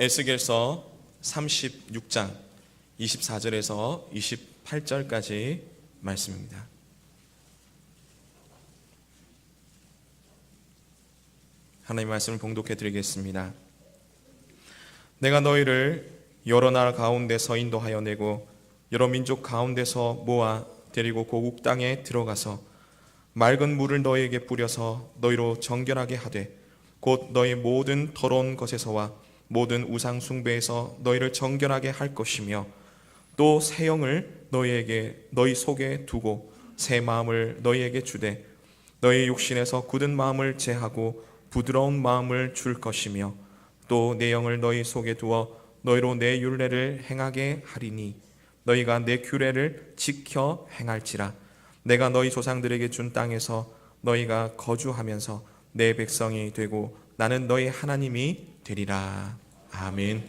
에스겔서 36장 24절에서 28절까지 말씀입니다. 하나님의 말씀을 봉독해 드리겠습니다. 내가 너희를 여러 나라 가운데서 인도하여 내고 여러 민족 가운데서 모아 데리고 고국 땅에 들어가서 맑은 물을 너희에게 뿌려서 너희로 정결하게 하되 곧 너희 모든 더러운 것에서와 모든 우상 숭배에서 너희를 정결하게 할 것이며 또 새 영을 너희 속에 두고 새 마음을 너희에게 주되 너희 육신에서 굳은 마음을 제하고 부드러운 마음을 줄 것이며 또 내 영을 너희 속에 두어 너희로 내 율례를 행하게 하리니 너희가 내 규례를 지켜 행할지라. 내가 너희 조상들에게 준 땅에서 너희가 거주하면서 내 백성이 되고 나는 너희 하나님이 되리라. 아멘.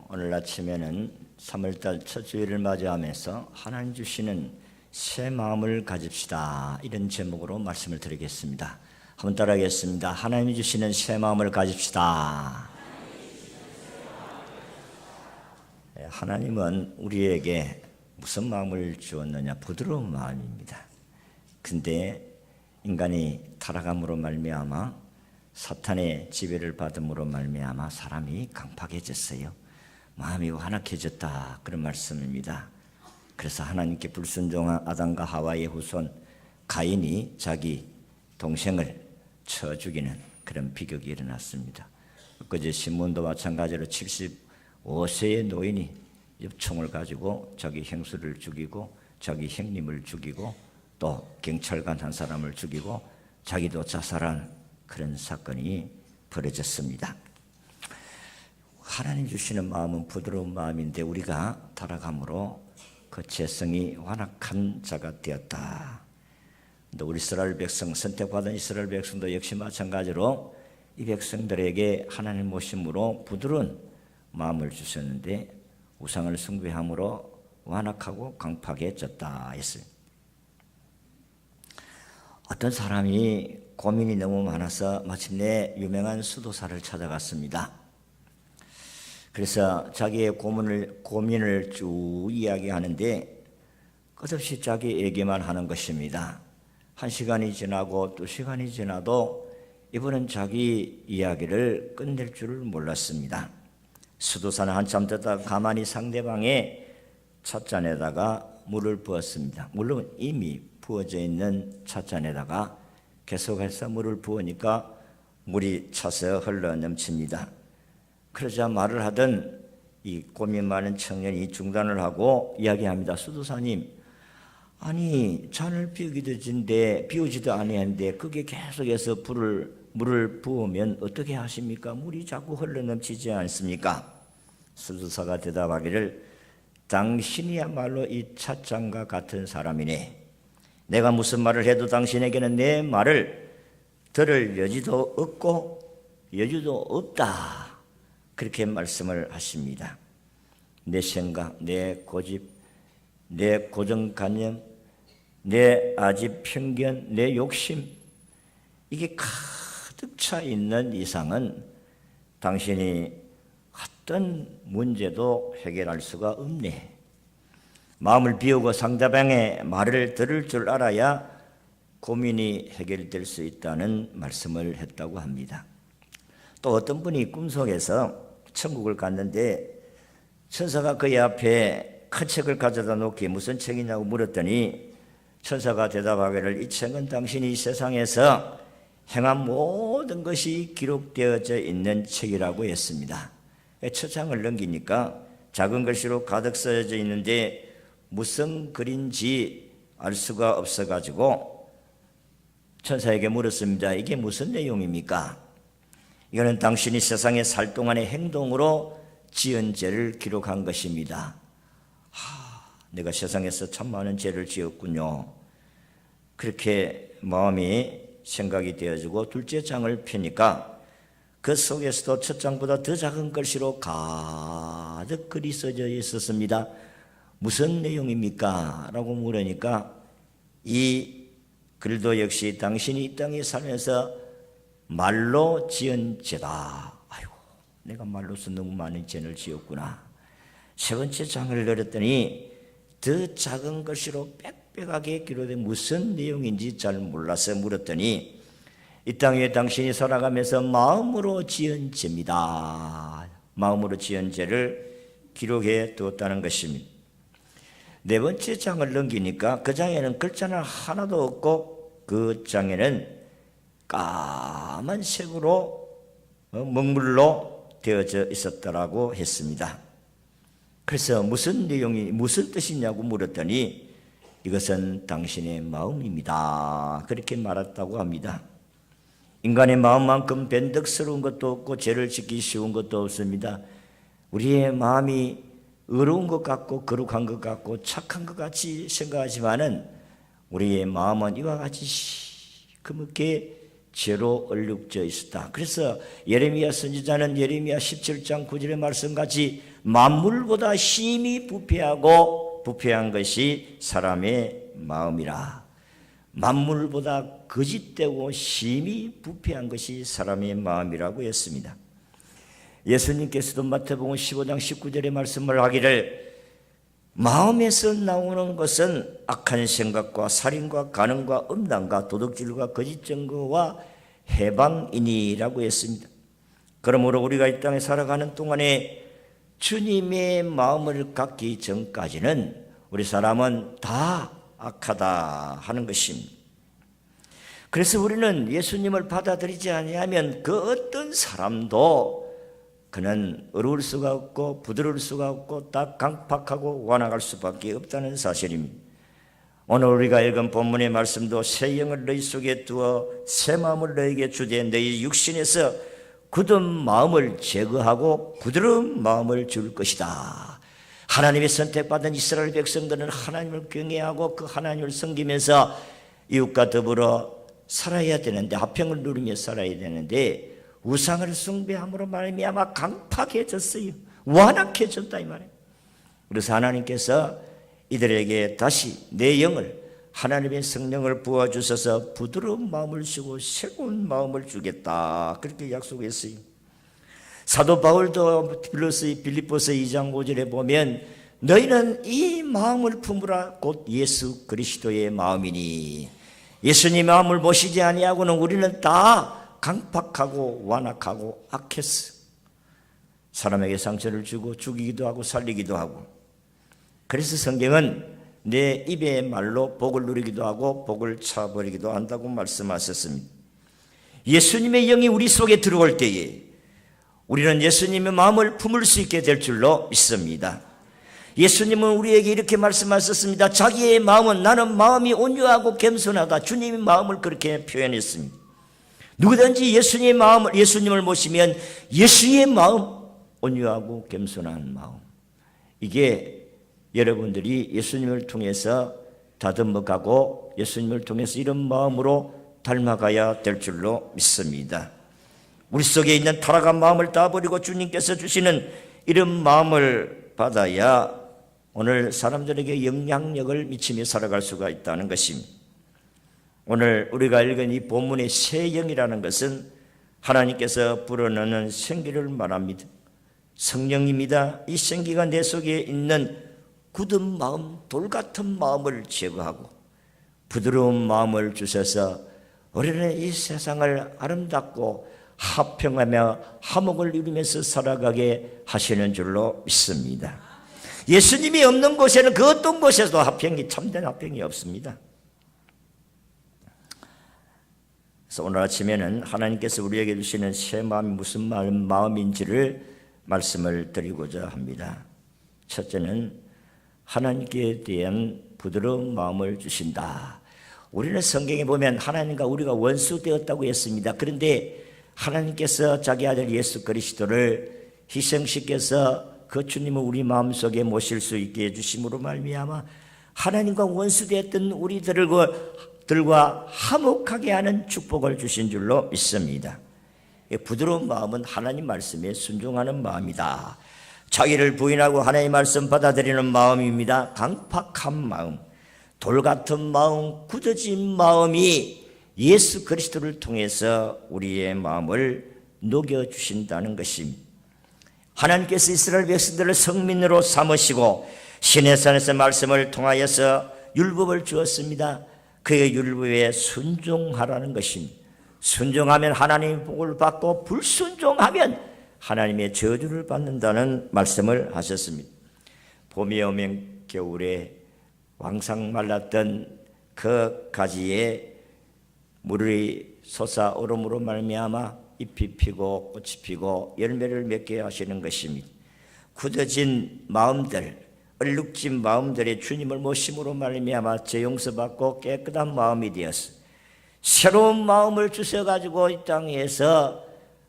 오늘 아침에는 3월달 첫 주일을 맞이하면서 하나님 주시는 새 마음을 가집시다, 이런 제목으로 말씀을 드리겠습니다. 한번 따라하겠습니다. 하나님 주시는 새 마음을 가집시다. 하나님은 우리에게 무슨 마음을 주었느냐? 부드러운 마음입니다. 근데 인간이 타락함으로 말미암아 사탄의 지배를 받음으로 말미암아 사람이 강팍해졌어요. 마음이 완악해졌다, 그런 말씀입니다. 그래서 하나님께 불순종한 아담과 하와의 후손 가인이 자기 동생을 쳐 죽이는 그런 비극이 일어났습니다. 그제 신문도 마찬가지로 75세의 노인이 엽총을 가지고 자기 형수를 죽이고 자기 형님을 죽이고 또 경찰관 한 사람을 죽이고 자기도 자살한 그런 사건이 벌어졌습니다. 하나님 주시는 마음은 부드러운 마음인데 우리가 타락함으로 그 죄성이 완악한 자가 되었다. 우리 이스라엘 백성, 선택받은 이스라엘 백성도 역시 마찬가지로 이 백성들에게 하나님 모심으로 부드러운 마음을 주셨는데 우상을 숭배함으로 완악하고 강팍해졌다 했어요. 어떤 사람이 고민이 너무 많아서 마침내 유명한 수도사를 찾아갔습니다. 그래서 자기의 고민을 쭉 이야기하는데 끝없이 자기 얘기만 하는 것입니다. 1시간이 지나고 2시간이 지나도 이분은 자기 이야기를 끝낼 줄을 몰랐습니다. 수도사는 한참 듣다가 가만히 상대방의 찻잔에다가 물을 부었습니다. 물론 이미 부어져 있는 찻잔에다가 계속해서 물을 부으니까 물이 차서 흘러 넘칩니다. 그러자 말을 하던 이 고민 많은 청년이 중단을 하고 이야기합니다. 수도사님, 아니 잔을 비우지도 아니한데 그게 계속해서 물을 부으면 어떻게 하십니까? 물이 자꾸 흘러 넘치지 않습니까? 수도사가 대답하기를, 당신이야말로 이 찻잔과 같은 사람이네. 내가 무슨 말을 해도 당신에게는 내 말을 들을 여지도 없고 여지도 없다, 그렇게 말씀을 하십니다. 내 생각, 내 고집, 내 고정관념, 내 아집 편견, 내 욕심, 이게 가득 차 있는 이상은 당신이 어떤 문제도 해결할 수가 없네. 마음을 비우고 상대방의 말을 들을 줄 알아야 고민이 해결될 수 있다는 말씀을 했다고 합니다. 또 어떤 분이 꿈속에서 천국을 갔는데 천사가 그의 앞에 큰 책을 가져다 놓기 무슨 책이냐고 물었더니 천사가 대답하기를, 이 책은 당신이 이 세상에서 행한 모든 것이 기록되어져 있는 책이라고 했습니다. 첫 장을 넘기니까 작은 글씨로 가득 써져 있는데 무슨 글인지 알 수가 없어가지고 천사에게 물었습니다. 이게 무슨 내용입니까? 이거는 당신이 세상에 살 동안의 행동으로 지은 죄를 기록한 것입니다. 내가 세상에서 참 많은 죄를 지었군요. 그렇게 마음이 생각이 되어지고 둘째 장을 펴니까 그 속에서도 첫 장보다 더 작은 글씨로 가득 글이 써져 있었습니다. 무슨 내용입니까? 라고 물으니까 이 글도 역시 당신이 이 땅에 살면서 말로 지은 죄다. 아이고, 내가 말로서 너무 많은 죄를 지었구나. 세 번째 장을 열었더니 더 작은 글씨로 빽빽하게 기록된 무슨 내용인지 잘 몰라서 물었더니 이 땅 위에 당신이 살아가면서 마음으로 지은 죄입니다. 마음으로 지은 죄를 기록해 두었다는 것입니다. 네 번째 장을 넘기니까 그 장에는 글자는 하나도 없고 그 장에는 까만 색으로 먹물로 되어져 있었다라고 했습니다. 그래서 무슨 내용이 무슨 뜻이냐고 물었더니 이것은 당신의 마음입니다. 그렇게 말했다고 합니다. 인간의 마음만큼 변덕스러운 것도 없고 죄를 짓기 쉬운 것도 없습니다. 우리의 마음이 어려운 것 같고 거룩한 것 같고 착한 것 같이 생각하지만은 우리의 마음은 이와 같이 시커멓게 죄로 얼룩져 있었다. 그래서 예레미야 선지자는 예레미야 17장 9절의 말씀같이 만물보다 심히 부패한 것이 사람의 마음이라. 만물보다 거짓되고 심히 부패한 것이 사람의 마음이라고 했습니다. 예수님께서도 마태복음 15장 19절의 말씀을 하기를 마음에서 나오는 것은 악한 생각과 살인과 간음과 음란과 도둑질과 거짓 증거와 해방이니라고 했습니다. 그러므로 우리가 이 땅에 살아가는 동안에 주님의 마음을 갖기 전까지는 우리 사람은 다 악하다 하는 것입니다. 그래서 우리는 예수님을 받아들이지 아니하면 그 어떤 사람도 그는 어려울 수가 없고 부드러울 수가 없고 딱 강팍하고 완악할 수밖에 없다는 사실입니다. 오늘 우리가 읽은 본문의 말씀도 새 영을 너희 속에 두어 새 마음을 너희에게 주되 너희 육신에서 굳은 마음을 제거하고 부드러운 마음을 줄 것이다. 하나님의 선택받은 이스라엘 백성들은 하나님을 경외하고 그 하나님을 섬기면서 이웃과 더불어 살아야 되는데 화평을 누리며 살아야 되는데 우상을 숭배함으로 말미암아 강팍해졌어요. 완악해졌다 이 말이에요. 그래서 하나님께서 이들에게 다시 내 영을 하나님의 성령을 부어주셔서 부드러운 마음을 주고 새로운 마음을 주겠다 그렇게 약속했어요. 사도 바울도 빌립보서 2장 5절에 보면 너희는 이 마음을 품으라 곧 예수 그리스도의 마음이니 예수님의 마음을 모시지 아니하고는 우리는 다 강팍하고 완악하고 악했어. 사람에게 상처를 주고 죽이기도 하고 살리기도 하고. 그래서 성경은 내 입의 말로 복을 누리기도 하고 복을 차버리기도 한다고 말씀하셨습니다. 예수님의 영이 우리 속에 들어올 때에 우리는 예수님의 마음을 품을 수 있게 될 줄로 믿습니다. 예수님은 우리에게 이렇게 말씀하셨습니다. 자기의 마음은 나는 마음이 온유하고 겸손하다. 주님의 마음을 그렇게 표현했습니다. 누구든지 예수님을 모시면 예수의 마음, 온유하고 겸손한 마음. 이게 여러분들이 예수님을 통해서 다듬어가고 예수님을 통해서 이런 마음으로 닮아가야 될 줄로 믿습니다. 우리 속에 있는 타락한 마음을 다 버리고 주님께서 주시는 이런 마음을 받아야 오늘 사람들에게 영향력을 미치며 살아갈 수가 있다는 것입니다. 오늘 우리가 읽은 이 본문의 새 영이라는 것은 하나님께서 불어넣는 생기를 말합니다. 성령입니다. 이 생기가 내 속에 있는 굳은 마음, 돌 같은 마음을 제거하고 부드러운 마음을 주셔서 우리는 이 세상을 아름답고 화평하며 화목을 이루면서 살아가게 하시는 줄로 믿습니다. 예수님이 없는 곳에는 그 어떤 곳에서도 화평이 참된 화평이 없습니다. 그래서 오늘 아침에는 하나님께서 우리에게 주시는 새 마음이 무슨 마음인지를 말씀을 드리고자 합니다. 첫째는 하나님께 대한 부드러운 마음을 주신다. 우리는 성경에 보면 하나님과 우리가 원수 되었다고 했습니다. 그런데 하나님께서 자기 아들 예수 그리스도를 희생시켜서 그 주님을 우리 마음속에 모실 수 있게 해주심으로 말미암아 하나님과 원수 되었던 우리들과 화목하게 하는 축복을 주신 줄로 믿습니다. 부드러운 마음은 하나님 말씀에 순종하는 마음이다. 자기를 부인하고 하나님의 말씀 받아들이는 마음입니다. 강팍한 마음, 돌 같은 마음, 굳어진 마음이 예수 그리스도를 통해서 우리의 마음을 녹여주신다는 것입니다. 하나님께서 이스라엘 백성들을 성민으로 삼으시고 시내산에서 말씀을 통하여서 율법을 주었습니다. 그의 율법에 순종하라는 것입니다. 순종하면 하나님의 복을 받고 불순종하면 하나님의 저주를 받는다는 말씀을 하셨습니다. 봄이 오면 겨울에 왕상 말랐던 그 가지에 물이 솟아 얼음으로 말미암아 잎이 피고 꽃이 피고 열매를 맺게 하시는 것입니다. 굳어진 마음들, 얼룩진 마음들의 주님을 모심으로 말미암아 죄 용서받고 깨끗한 마음이 되어서 새로운 마음을 주셔가지고 이 땅에서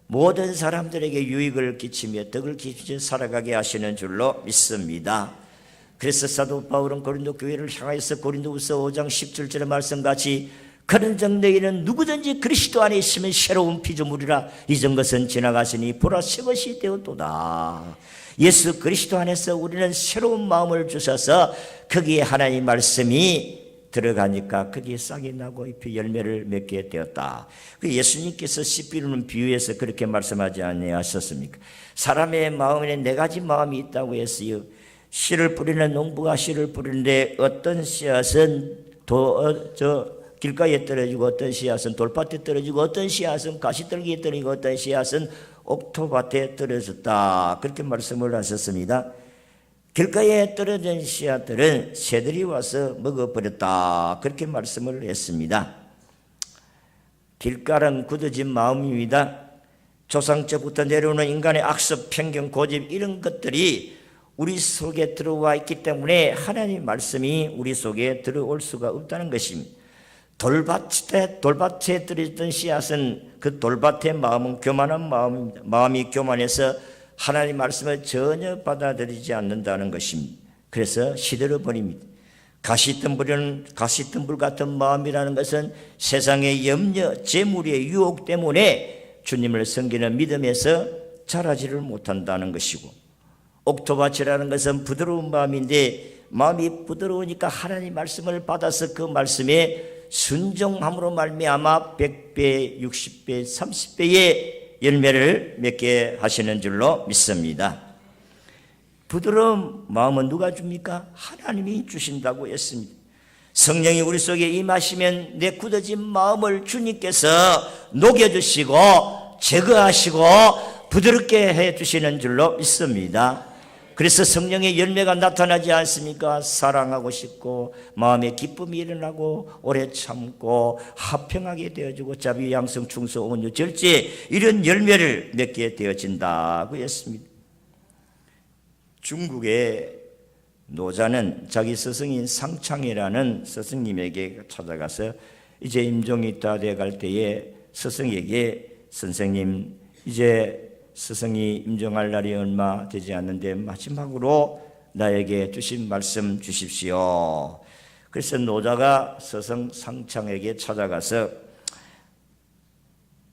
모든 사람들에게 유익을 끼치며 덕을 끼치며 살아가게 하시는 줄로 믿습니다. 그래서 사도 바울은 고린도 교회를 향하여서 고린도후서 5장 17절의 말씀같이 그런 적 너희는 누구든지 그리스도 안에 있으면 새로운 피조물이라 이전 것은 지나갔으니 보라 새 것이 되었도다. 예수 그리스도 안에서 우리는 새로운 마음을 주셔서 거기에 하나님의 말씀이 들어가니까 거기에 싹이 나고 잎이 열매를 맺게 되었다. 예수님께서 씨 뿌리는 비유에서 그렇게 말씀하지 아니하셨습니까? 사람의 마음에는 네 가지 마음이 있다고 했어요. 씨를 뿌리는 농부가 씨를 뿌리는데 어떤 씨앗은 길가에 떨어지고 어떤 씨앗은 돌밭에 떨어지고 어떤 씨앗은 가시떨기에 떨어지고 어떤 씨앗은 옥토밭에 떨어졌다. 그렇게 말씀을 하셨습니다. 길가에 떨어진 씨앗들은 새들이 와서 먹어버렸다. 그렇게 말씀을 했습니다. 길가는 굳어진 마음입니다. 조상적부터 내려오는 인간의 악습, 편견, 고집 이런 것들이 우리 속에 들어와 있기 때문에 하나님의 말씀이 우리 속에 들어올 수가 없다는 것입니다. 돌밭에 떨어졌던 씨앗은 그 돌밭의 마음은 교만한 마음입니다. 마음이 교만해서 하나님의 말씀을 전혀 받아들이지 않는다는 것입니다. 그래서 시들어 버립니다. 가시덤불 같은 마음이라는 것은 세상의 염려, 재물의 유혹 때문에 주님을 섬기는 믿음에서 자라지를 못한다는 것이고, 옥토밭이라는 것은 부드러운 마음인데 마음이 부드러우니까 하나님의 말씀을 받아서 그 말씀에 순종함으로 말미암아 100배, 60배, 30배의 열매를 맺게 하시는 줄로 믿습니다. 부드러운 마음은 누가 줍니까? 하나님이 주신다고 했습니다. 성령이 우리 속에 임하시면 내 굳어진 마음을 주님께서 녹여주시고 제거하시고 부드럽게 해주시는 줄로 믿습니다. 그래서 성령의 열매가 나타나지 않습니까? 사랑하고 싶고 마음의 기쁨이 일어나고 오래 참고 화평하게 되어지고 자비, 양성, 충성, 온유, 절제 이런 열매를 맺게 되어진다고 했습니다. 중국의 노자는 자기 스승인 상창이라는 스승님에게 찾아가서 이제 임종이 다 돼갈 때에 스승에게 선생님 이제 스승이 임종할 날이 얼마 되지 않는데 마지막으로 나에게 주신 말씀 주십시오. 그래서 노자가 스승 상창에게 찾아가서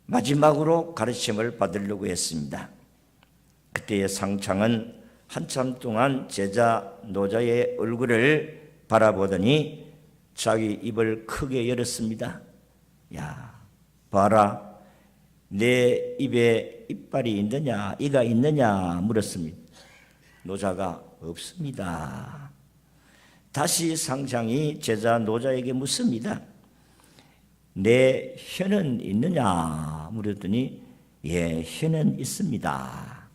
마지막으로 가르침을 받으려고 했습니다. 그때의 상창은 한참 동안 제자 노자의 얼굴을 바라보더니 자기 입을 크게 열었습니다. 야, 봐라. 내 입에 이빨이 있느냐, 이가 있느냐 물었습니다. 노자가 없습니다. 다시 상장이 제자 노자에게 묻습니다. 내 혀는 있느냐 물었더니 예, 혀는 있습니다.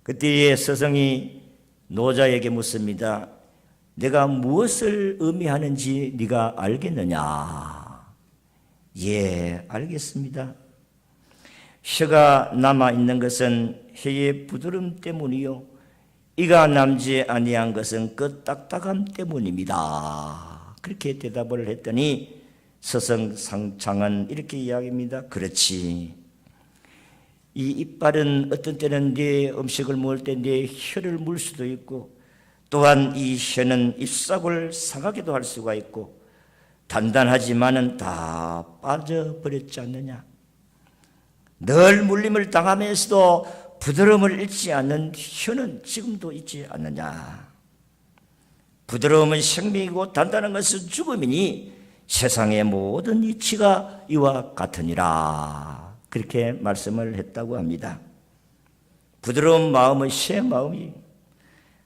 그때의 스승이 노자에게 묻습니다. 내가 무엇을 의미하는지 네가 알겠느냐? 예, 알겠습니다. 혀가 남아있는 것은 혀의 부드러움 때문이요, 이가 남지 아니한 것은 그 딱딱함 때문입니다. 그렇게 대답을 했더니 스승 상창은 이렇게 이야기합니다. 그렇지, 이 이빨은 어떤 때는 네 음식을 먹을 때 네 혀를 물 수도 있고, 또한 이 혀는 잎사귀를 상하게도 할 수가 있고, 단단하지만은 다 빠져버렸지 않느냐. 늘 물림을 당하면서도 부드러움을 잃지 않는 혀는 지금도 있지 않느냐. 부드러움은 생명이고 단단한 것은 죽음이니 세상의 모든 이치가 이와 같으니라. 그렇게 말씀을 했다고 합니다. 부드러운 마음은 새 마음이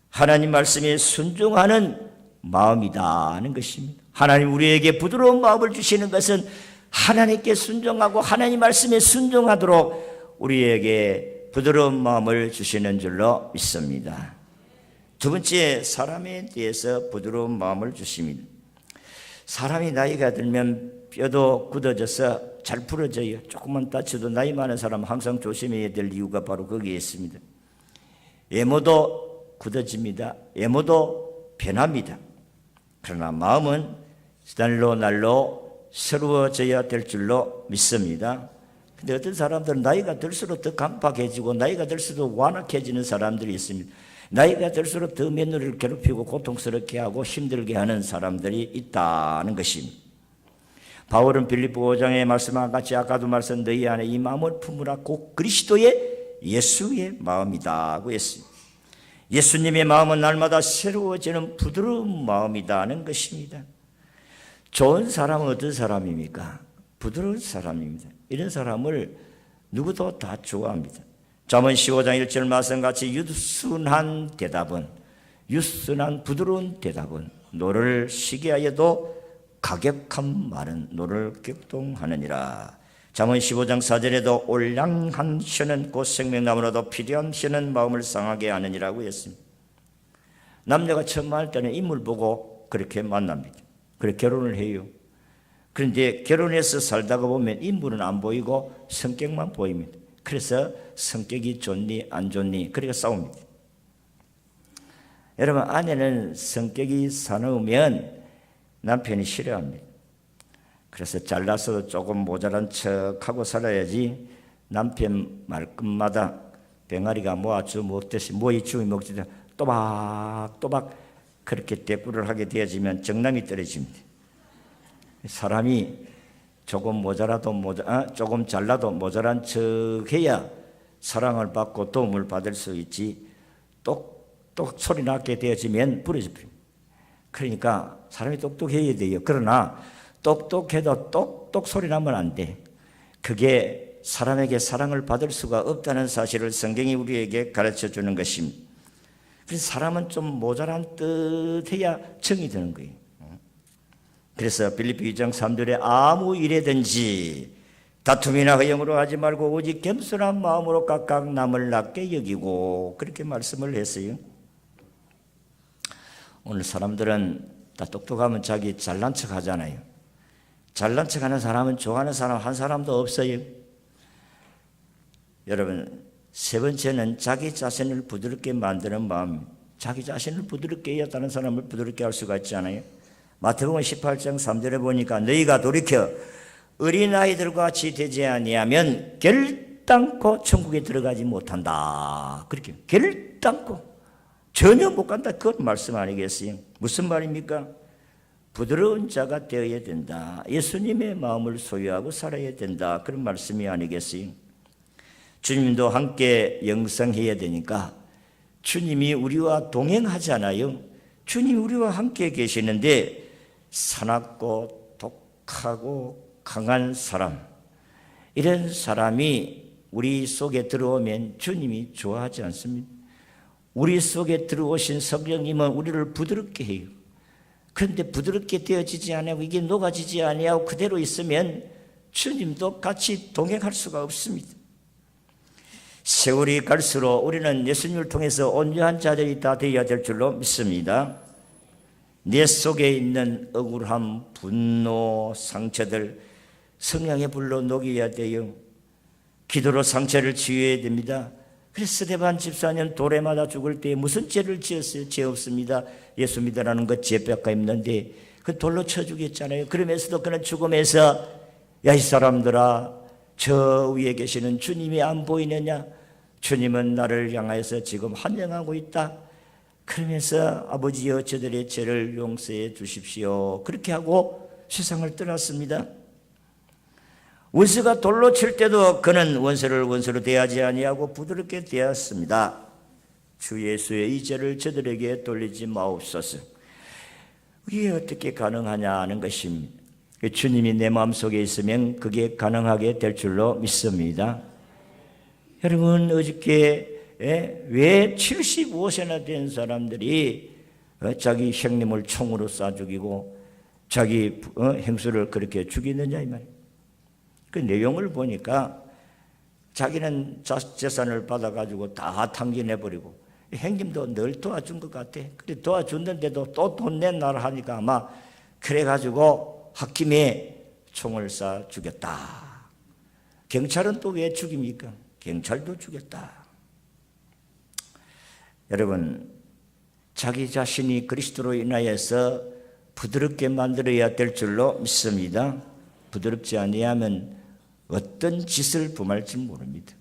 하나님 말씀에 순종하는 마음이다 하는 것입니다. 하나님 우리에게 부드러운 마음을 주시는 것은 하나님께 순종하고 하나님 말씀에 순종하도록 우리에게 부드러운 마음을 주시는 줄로 믿습니다. 두 번째, 사람에 대해서 부드러운 마음을 주십니다. 사람이 나이가 들면 뼈도 굳어져서 잘 부러져요. 조금만 다쳐도 나이 많은 사람 항상 조심해야 될 이유가 바로 거기에 있습니다. 외모도 굳어집니다. 외모도 변합니다. 그러나 마음은 날로 새로워져야 될 줄로 믿습니다. 근데 어떤 사람들은 나이가 들수록 더 강팍해지고 나이가 들수록 완악해지는 사람들이 있습니다. 나이가 들수록 더 며느리를 괴롭히고 고통스럽게 하고 힘들게 하는 사람들이 있다는 것입니다. 바울은 빌립보 5장에 말씀한 같이 아까도 말씀 너희 안에 이 마음을 품으라 곧 그리스도의 예수의 마음이다고 했습니다. 예수님의 마음은 날마다 새로워지는 부드러운 마음이다는 것입니다. 좋은 사람은 어떤 사람입니까? 부드러운 사람입니다. 이런 사람을 누구도 다 좋아합니다. 잠언 15장 1절 말씀같이 유순한 부드러운 대답은 노를 시기하여도 가격한 말은 노를 격동하느니라. 잠언 15장 4절에도 올량한 혀는 곧 생명나무로도 필요한 혀는 마음을 상하게 하느니라고 했습니다. 남녀가 처음 만날 때는 인물 보고 그렇게 만납니다. 그렇게 결혼을 해요. 그런데 결혼해서 살다가 보면 인물은 안 보이고 성격만 보입니다. 그래서 성격이 좋니 안 좋니 그렇게 싸웁니다. 여러분, 아내는 성격이 사나우면 남편이 싫어합니다. 그래서 잘나서 조금 모자란 척하고 살아야지 남편 말끝마다 병아리가 모아주 먹듯이 모이 죽이 먹듯이 또박또박 그렇게 대꾸를 하게 되어지면 정남이 떨어집니다. 사람이 조금 조금 잘나도 모자란 척해야 사랑을 받고 도움을 받을 수 있지 똑똑 소리 나게 되어지면 부러집니다. 그러니까 사람이 똑똑해야 돼요. 그러나 똑똑해도 똑똑 소리 나면 안 돼. 그게 사람에게 사랑을 받을 수가 없다는 사실을 성경이 우리에게 가르쳐 주는 것입니다. 그래서 사람은 좀 모자란 듯 해야 정이 드는 거예요. 그래서 빌립보 2장 3절에 아무 일에든지 다툼이나 허영으로 하지 말고 오직 겸손한 마음으로 각각 남을 낮게 여기고 그렇게 말씀을 했어요. 오늘 사람들은 다 똑똑하면 자기 잘난 척 하잖아요. 잘난 척 하는 사람은 좋아하는 사람 한 사람도 없어요. 여러분, 세 번째는 자기 자신을 부드럽게 만드는 마음. 자기 자신을 부드럽게 해야 다른 사람을 부드럽게 할 수가 있잖아요. 마태복음 18장 3절에 보니까 너희가 돌이켜 어린아이들과 같이 되지 아니하면 결단코 천국에 들어가지 못한다. 그렇게 결단코 전혀 못 간다. 그건 말씀 아니겠어요? 무슨 말입니까? 부드러운 자가 되어야 된다. 예수님의 마음을 소유하고 살아야 된다. 그런 말씀이 아니겠어요? 주님도 함께 영성해야 되니까 주님이 우리와 동행하잖아요. 주님이 우리와 함께 계시는데 사납고 독하고 강한 사람, 이런 사람이 우리 속에 들어오면 주님이 좋아하지 않습니다. 우리 속에 들어오신 성령님은 우리를 부드럽게 해요. 그런데 부드럽게 되어지지 않고 이게 녹아지지 아니하고 그대로 있으면 주님도 같이 동행할 수가 없습니다. 세월이 갈수록 우리는 예수님을 통해서 온유한 자들이 다 되어야 될 줄로 믿습니다. 내 속에 있는 억울함, 분노, 상처들 성령의 불로 녹여야 돼요. 기도로 상처를 치유해야 됩니다. 그래서 스데반 집사는 도래마다 죽을 때 무슨 죄를 지었어요? 죄 없습니다. 예수 믿으라는 것 죄밖에 없는데 그 돌로 쳐 죽였잖아요. 그러면서도 그는 죽음에서 야, 이 사람들아, 저 위에 계시는 주님이 안 보이느냐? 주님은 나를 향하여서 지금 환영하고 있다. 그러면서 아버지여 저들의 죄를 용서해 주십시오. 그렇게 하고 세상을 떠났습니다. 원수가 돌로 칠 때도 그는 원수를 원수로 대하지 아니하고 부드럽게 대했습니다. 주 예수의 이 죄를 저들에게 돌리지 마옵소서. 이게 어떻게 가능하냐 하는 것입니다. 주님이 내 마음속에 있으면 그게 가능하게 될 줄로 믿습니다. 여러분, 어저께 왜 75세나 된 사람들이 자기 형님을 총으로 쏴 죽이고 자기 형수를 그렇게 죽이느냐 이 말이에요. 그 내용을 보니까 자기는 재산을 받아가지고 다 탕진해버리고 형님도 늘 도와준 것 같아. 그래 도와줬는데도 또 돈 낸나라 하니까 아마 그래가지고 홧김에 총을 쏴 죽였다. 경찰은 또 왜 죽입니까? 경찰도 죽였다. 여러분, 자기 자신이 그리스도로 인하여서 부드럽게 만들어야 될 줄로 믿습니다. 부드럽지 아니하면 어떤 짓을 범할지 모릅니다.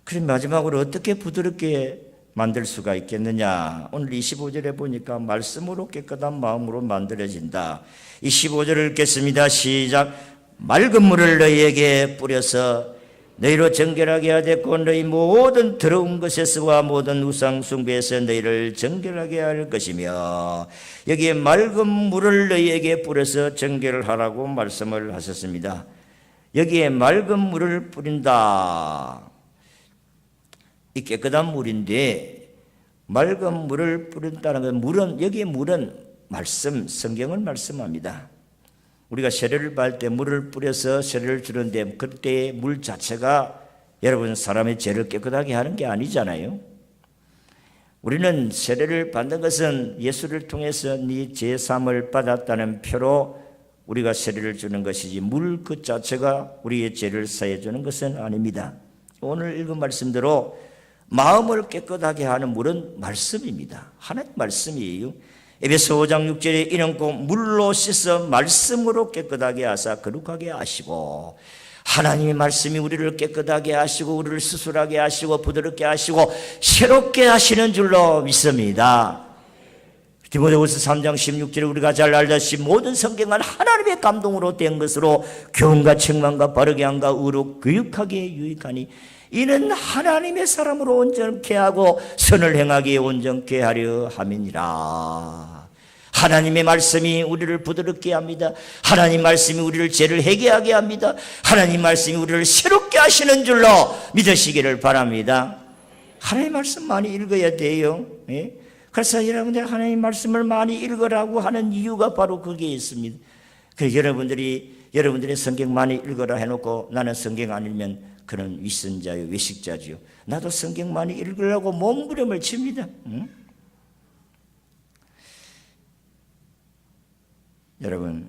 그럼 마지막으로 어떻게 부드럽게 만들 수가 있겠느냐? 오늘 25절에 보니까 말씀으로 깨끗한 마음으로 만들어진다. 25절을 읽겠습니다. 시작. 맑은 물을 너희에게 뿌려서 너희로 정결하게 하겠고 너희 모든 더러운 것에서와 모든 우상 숭배에서 너희를 정결하게 할 것이며 여기에 맑은 물을 너희에게 뿌려서 정결을 하라고 말씀을 하셨습니다. 여기에 맑은 물을 뿌린다. 이 깨끗한 물인데 맑은 물을 뿌린다는 건 물은 여기에 물은 말씀, 성경을 말씀합니다. 우리가 세례를 받을 때 물을 뿌려서 세례를 주는데 그때의 물 자체가 여러분 사람의 죄를 깨끗하게 하는 게 아니잖아요. 우리는 세례를 받는 것은 예수를 통해서 네 죄 사함을 받았다는 표로 우리가 세례를 주는 것이지 물 그 자체가 우리의 죄를 사해 주는 것은 아닙니다. 오늘 읽은 말씀대로 마음을 깨끗하게 하는 물은 말씀입니다. 하나님 말씀이에요. 에베소 5장 6절에 이는 꼭 물로 씻어 말씀으로 깨끗하게 하사 거룩하게 하시고 하나님의 말씀이 우리를 깨끗하게 하시고 우리를 수술하게 하시고 부드럽게 하시고 새롭게 하시는 줄로 믿습니다. 디모데후서 3장 16절에 우리가 잘 알다시피 모든 성경은 하나님의 감동으로 된 것으로 교훈과 책망과 바르게 함과 의로 교육하기에 유익하니 이는 하나님의 사람으로 온전케 하고 선을 행하기에 온전케 하려 함이니라. 하나님의 말씀이 우리를 부드럽게 합니다. 하나님 말씀이 우리를 죄를 회개하게 합니다. 하나님 말씀이 우리를 새롭게 하시는 줄로 믿으시기를 바랍니다. 하나님 말씀 많이 읽어야 돼요. 그래서 여러분들 하나님 말씀을 많이 읽으라고 하는 이유가 바로 거기에 있습니다. 그래서 여러분들의 성경 많이 읽어라 해놓고 나는 성경 안 읽으면 그는 위선자요 외식자지요. 나도 성경 많이 읽으려고 몸부림을 칩니다. 여러분,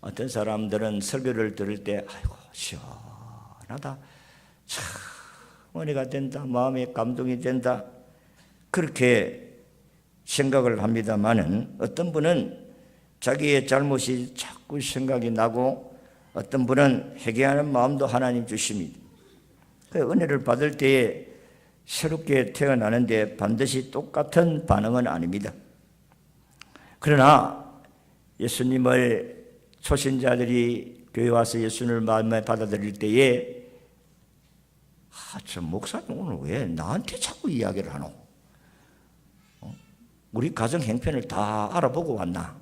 어떤 사람들은 설교를 들을 때 아이고 시원하다, 참 은혜가 된다, 마음에 감동이 된다 그렇게 생각을 합니다마는 어떤 분은 자기의 잘못이 자꾸 생각이 나고 어떤 분은 회개하는 마음도 하나님 주십니다. 은혜를 받을 때에 새롭게 태어나는데 반드시 똑같은 반응은 아닙니다. 그러나 예수님을 초신자들이 교회 와서 예수님을 마음에 받아들일 때에 저 목사님 오늘 왜 나한테 자꾸 이야기를 하노? 우리 가정 형편을 다 알아보고 왔나?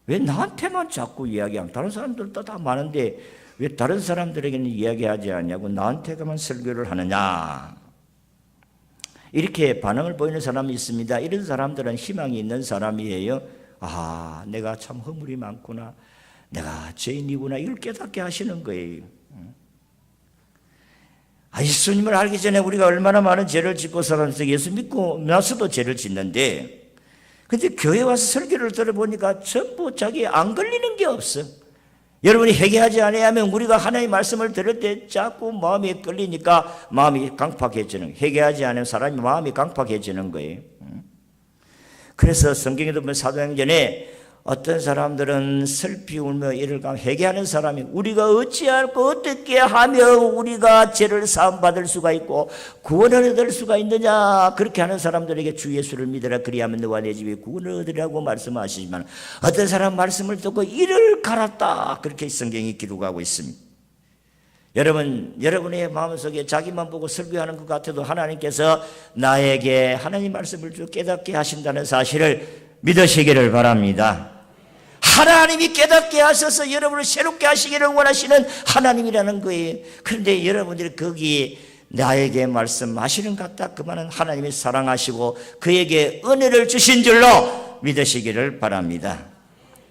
왜 나한테만 자꾸 이야기하냐? 다른 사람들도 다 많은데 왜 다른 사람들에게는 이야기하지 않냐고 나한테만 설교를 하느냐? 이렇게 반응을 보이는 사람이 있습니다. 이런 사람들은 희망이 있는 사람이에요. 아, 내가 참 허물이 많구나, 내가 죄인이구나, 이걸 깨닫게 하시는 거예요. 예수님을 알기 전에 우리가 얼마나 많은 죄를 짓고 살았는데 예수 믿고 나서도 죄를 짓는데 근데 교회 와서 설교를 들어보니까 전부 자기 안 걸리는 게 없어. 여러분이 회개하지 않으면 우리가 하나님의 말씀을 들을 때 자꾸 마음이 끌리니까 마음이 강팍해지는, 회개하지 않으면 사람이 마음이 강팍해지는 거예요. 그래서 성경에도 보면 사도행전에 어떤 사람들은 슬피 울며 이를 회개하는 사람이 우리가 어찌할까 어떻게 하며 우리가 죄를 사함받을 수가 있고 구원을 얻을 수가 있느냐, 그렇게 하는 사람들에게 주 예수를 믿으라 그리하면 너와 내 집에 구원을 얻으라고 말씀하시지만 어떤 사람 말씀을 듣고 이를 갈았다, 그렇게 성경이 기록하고 있습니다. 여러분의 마음속에 자기만 보고 설교하는 것 같아도 하나님께서 나에게 하나님 말씀을 깨닫게 하신다는 사실을 믿으시기를 바랍니다. 하나님이 깨닫게 하셔서 여러분을 새롭게 하시기를 원하시는 하나님이라는 거예요. 그런데 여러분들이 거기에 나에게 말씀하시는 것 같다 그만은 하나님이 사랑하시고 그에게 은혜를 주신 줄로 믿으시기를 바랍니다.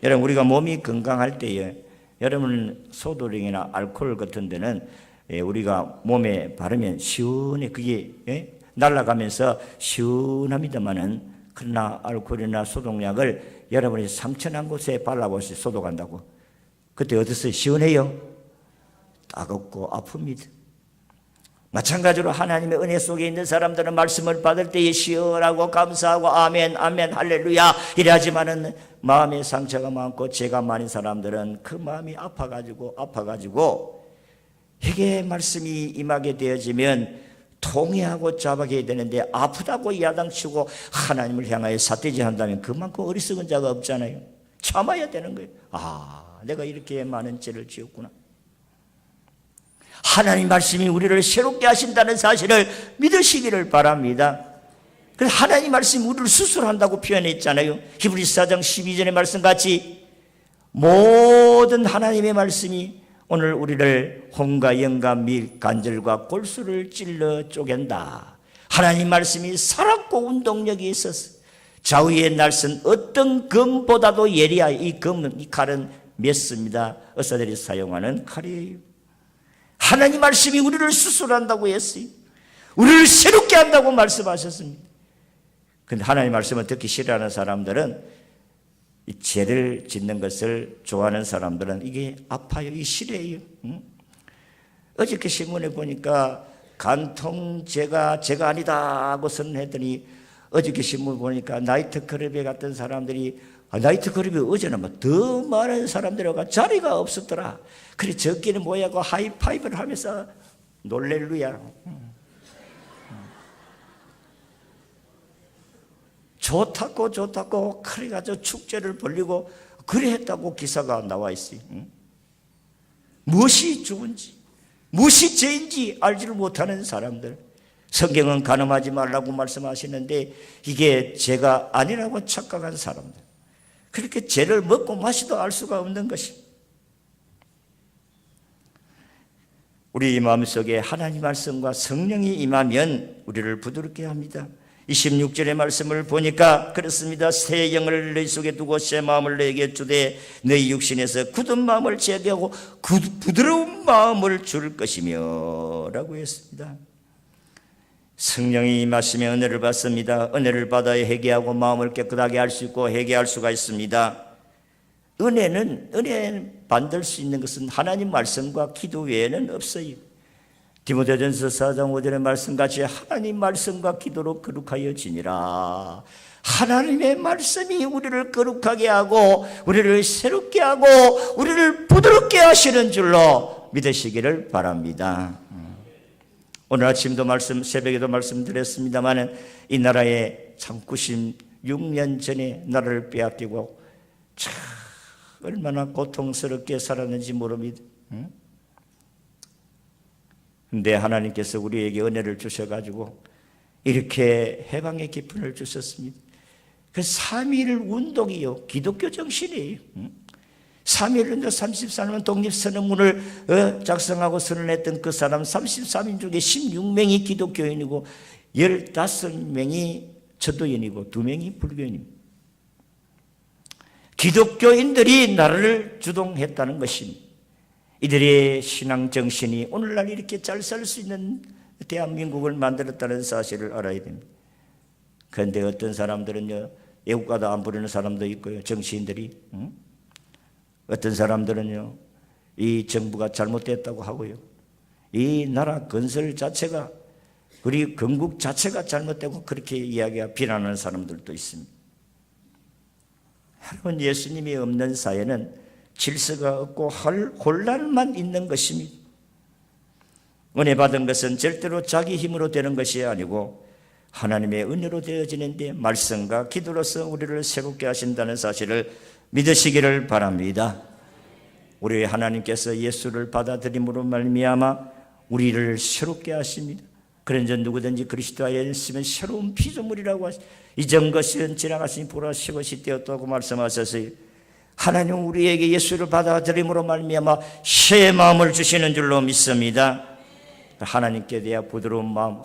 여러분, 우리가 몸이 건강할 때에 여러분 소독이나 알코올 같은 데는 우리가 몸에 바르면 시원해, 그게 날아가면서 시원합니다만은, 그러나 알코올이나 소독약을 여러분이 상처난 곳에 발라보세요. 소독한다고. 그때 어땠어요? 시원해요? 따갑고 아픕니다. 마찬가지로 하나님의 은혜 속에 있는 사람들은 말씀을 받을 때에 시원하고 감사하고 아멘 아멘 할렐루야 이래야지만은 마음의 상처가 많고 죄가 많은 사람들은 그 마음이 아파가지고 회개의 말씀이 임하게 되어지면 통회하고 자박해야 되는데 아프다고 야당치고 하나님을 향하여 삿대질 한다면 그만큼 어리석은 자가 없잖아요. 참아야 되는 거예요. 내가 이렇게 많은 죄를 지었구나. 하나님 말씀이 우리를 새롭게 하신다는 사실을 믿으시기를 바랍니다. 그래서 하나님 말씀이 우리를 수술한다고 표현했잖아요. 히브리서 4장 12절의 말씀같이 모든 하나님의 말씀이 오늘 우리를 혼과 영과 및 관절과 골수를 찔러 쪼갠다. 하나님 말씀이 살았고 운동력이 있어서 좌우의 날선 어떤 검보다도 예리하여, 이 칼은 맺습니다. 의사들이 사용하는 칼이에요. 하나님 말씀이 우리를 수술한다고 했어요. 우리를 새롭게 한다고 말씀하셨습니다. 그런데 하나님 말씀을 듣기 싫어하는 사람들은, 이 죄를 짓는 것을 좋아하는 사람들은 이게 아파요, 이게 싫어요. 어저께 신문에 보니까 간통죄가 죄가 아니다 하고 선언했더니, 어저께 신문 보니까 나이트클럽에 갔던 사람들이 나이트클럽에 어제는 더 많은 사람들과 자리가 없었더라. 그래 적기는 뭐야고 하이파이브를 하면서 놀렐루야. 좋다고 그래가지고 축제를 벌리고 그래 했다고 기사가 나와 있어요. 무엇이 좋은지 무엇이 죄인지 알지를 못하는 사람들. 성경은 간음하지 말라고 말씀하시는데 이게 죄가 아니라고 착각한 사람들, 그렇게 죄를 먹고 마시도 알 수가 없는 것입니다. 우리 마음속에 하나님 말씀과 성령이 임하면 우리를 부드럽게 합니다. 26절의 말씀을 보니까 그렇습니다. 새 영을 너희 속에 두고 새 마음을 너희에게 주되 너희 육신에서 굳은 마음을 제거하고 부드러운 마음을 줄 것이며 라고 했습니다. 성령이 임하시면 은혜를 받습니다. 은혜를 받아야 회개하고 마음을 깨끗하게 할 수 있고 회개할 수가 있습니다. 은혜는 받을 수 있는 것은 하나님 말씀과 기도 외에는 없어요. 디모데전서 4장 5절의 말씀같이 하나님 말씀과 기도로 거룩하여 지니라. 하나님의 말씀이 우리를 거룩하게 하고 우리를 새롭게 하고 우리를 부드럽게 하시는 줄로 믿으시기를 바랍니다. 오늘 아침도 새벽에도 말씀드렸습니다만 이 나라에 참 96년 전에 나라를 빼앗기고 참 얼마나 고통스럽게 살았는지 모릅니다. 근데 하나님께서 우리에게 은혜를 주셔가지고 이렇게 해방의 기쁨을 주셨습니다. 그 3.1 운동이요, 기독교 정신이에요. 3.1 운동 34년 독립선언문을 작성하고 선언했던 그 사람 33인 중에 16명이 기독교인이고 15명이 천도인이고 2명이 불교인입니다. 기독교인들이 나라를 주동했다는 것입니다. 이들의 신앙 정신이 오늘날 이렇게 잘 살 수 있는 대한민국을 만들었다는 사실을 알아야 됩니다. 그런데 어떤 사람들은요, 애국가도 안 부르는 사람도 있고요, 정치인들이. 어떤 사람들은요, 이 정부가 잘못됐다고 하고요, 이 나라 건설 자체가, 우리 건국 자체가 잘못되고 그렇게 이야기하고 비난하는 사람들도 있습니다. 여러분, 예수님이 없는 사회는 질서가 없고 혼란만 있는 것입니다. 은혜 받은 것은 절대로 자기 힘으로 되는 것이 아니고 하나님의 은혜로 되어지는데 말씀과 기도로서 우리를 새롭게 하신다는 사실을 믿으시기를 바랍니다. 우리 하나님께서 예수를 받아들임으로 말미암아 우리를 새롭게 하십니다. 그런즉 누구든지 그리스도 안에 있으면 새로운 피조물이라고 하시고 이전 것은 지나갔으니 보라 새 것이 되었다고 말씀하셨어요. 하나님 우리에게 예수를 받아들임으로 말미암아 새 마음을 주시는 줄로 믿습니다. 하나님께 대한 부드러운 마음,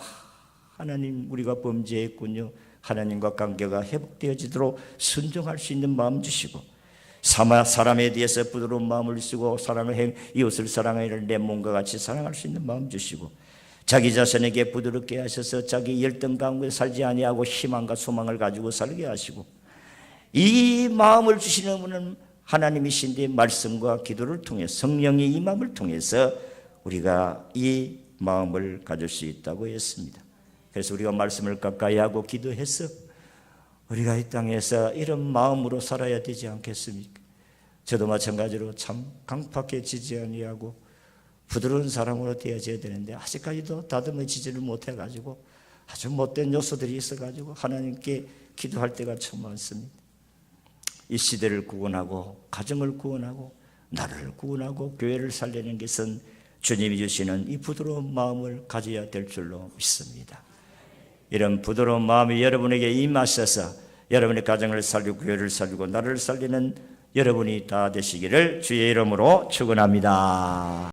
하나님 우리가 범죄했군요. 하나님과 관계가 회복되어지도록 순종할 수 있는 마음 주시고, 사람에 대해서 부드러운 마음을 쓰고 이웃을 사랑하는 내 몸과 같이 사랑할 수 있는 마음 주시고, 자기 자신에게 부드럽게 하셔서 자기 열등 가운데 살지 아니하고 희망과 소망을 가지고 살게 하시고, 이 마음을 주시는 분은 하나님이신데 말씀과 기도를 통해 성령의 임함을 통해서 우리가 이 마음을 가질 수 있다고 했습니다. 그래서 우리가 말씀을 가까이 하고 기도해서 우리가 이 땅에서 이런 마음으로 살아야 되지 않겠습니까? 저도 마찬가지로 참 강팍해지지 아니하고 부드러운 사람으로 되어져야 되는데 아직까지도 다듬어지지를 못해가지고 아주 못된 요소들이 있어가지고 하나님께 기도할 때가 참 많습니다. 이 시대를 구원하고 가정을 구원하고 나라를 구원하고 교회를 살리는 것은 주님이 주시는 이 부드러운 마음을 가져야 될 줄로 믿습니다. 이런 부드러운 마음이 여러분에게 임하셔서 여러분의 가정을 살리고 교회를 살리고 나라를 살리는 여러분이 다 되시기를 주의 이름으로 축원합니다.